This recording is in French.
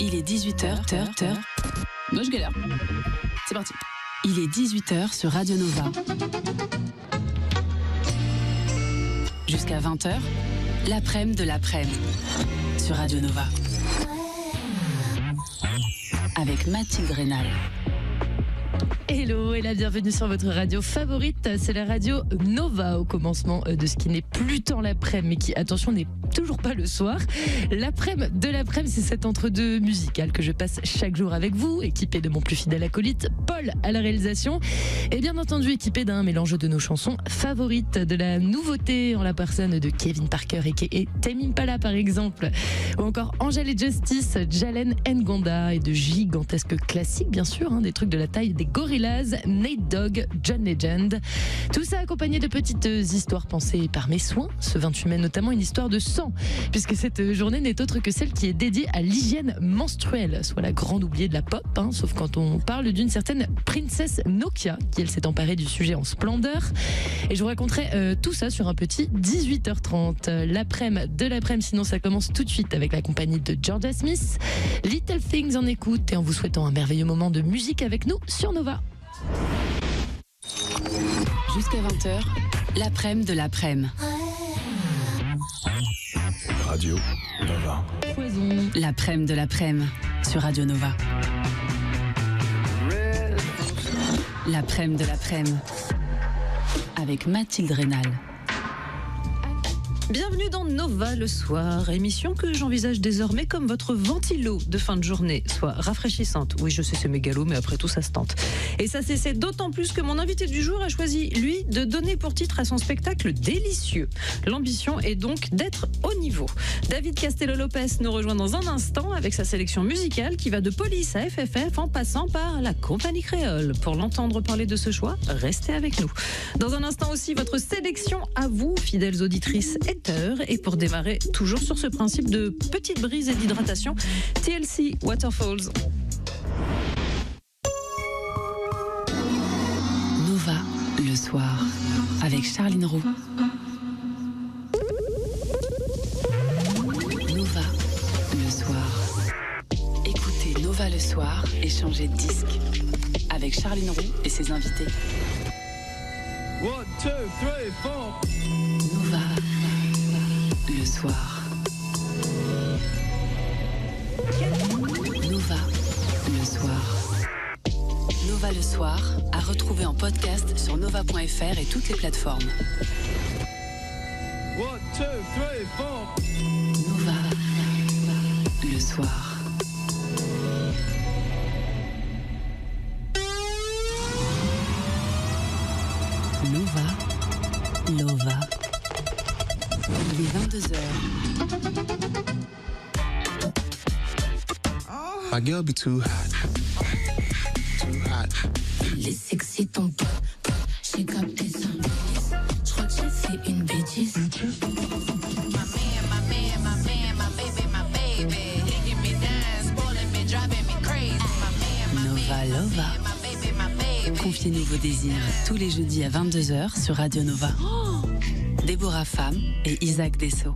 Il est 18h. Moi je galère. C'est parti. Il est 18h sur Radio Nova. Jusqu'à 20h, l'après-midi de l'après-midi sur Radio Nova. Avec Mathilde Rénal. Hello et la bienvenue sur votre radio favorite, c'est la radio Nova au commencement de ce qui n'est plus tant l'après-midi, mais qui, attention, n'est toujours pas le soir. L'après-midi de l'après-midi, c'est cet entre-deux musical que je passe chaque jour avec vous, équipé de mon plus fidèle acolyte, Paul à la réalisation, et bien entendu équipé d'un mélange de nos chansons favorites, de la nouveauté en la personne de Kevin Parker et Tame Impala par exemple, ou encore Angèle et Justice, Jalen Ngonda, et de gigantesques classiques bien sûr, des trucs de la taille des Gorillaz, Nate Dogg, John Legend. Tout ça accompagné de petites histoires pensées par mes soins. Ce 28 mai notamment une histoire de sang, puisque cette journée n'est autre que celle qui est dédiée à l'hygiène menstruelle, soit la grande oubliée de la pop, sauf quand on parle d'une certaine Princess Nokia, qui elle s'est emparée du sujet en splendeur. Et je vous raconterai tout ça sur un petit 18h30. L'après-midi de l'après-midi, sinon ça commence tout de suite avec la compagnie de Georgia Smith. Little Things en écoute et en vous souhaitant un merveilleux moment de musique avec nous sur Nova. Jusqu'à 20h, l'après-midi de l'après-midi. Radio Nova. L'après-midi de l'après-midi sur Radio Nova. L'après-midi de l'après-midi avec Mathilde Rénal. Bienvenue dans Nova le soir, émission que j'envisage désormais comme votre ventilo de fin de journée, soit rafraîchissante. Oui, je sais, c'est mégalo, mais après tout, ça se tente. Et ça c'est d'autant plus que mon invité du jour a choisi, lui, de donner pour titre à son spectacle délicieux. L'ambition est donc d'être au niveau. David Castello-Lopez nous rejoint dans un instant avec sa sélection musicale qui va de Police à FFF en passant par la Compagnie Créole. Pour l'entendre parler de ce choix, restez avec nous. Dans un instant aussi, votre sélection à vous, fidèles auditrices et pour démarrer, toujours sur ce principe de petite brise et d'hydratation, TLC Waterfalls. Nova, le soir, avec Charline Roux. Nova, le soir. Écoutez Nova le soir et changez de disque. Avec Charline Roux et ses invités. 1, 2, 3, 4. Nova, le soir. Nova, le soir. Nova le soir, à retrouver en podcast sur nova.fr et toutes les plateformes. 1, 2, 3, 4. Nova, le soir. Nova. Il est 22h. My girl be too hot. Too hot. Les sexy ton pote, shake up tes seins. Je crois que j'ai fait une bêtise. My baby. He give me dance, spoiling me, driving me crazy. Nova Lova. Confiez-nous vos désirs tous les jeudis à 22h sur Radio Nova. Déborah Femme et Isaac Dessau.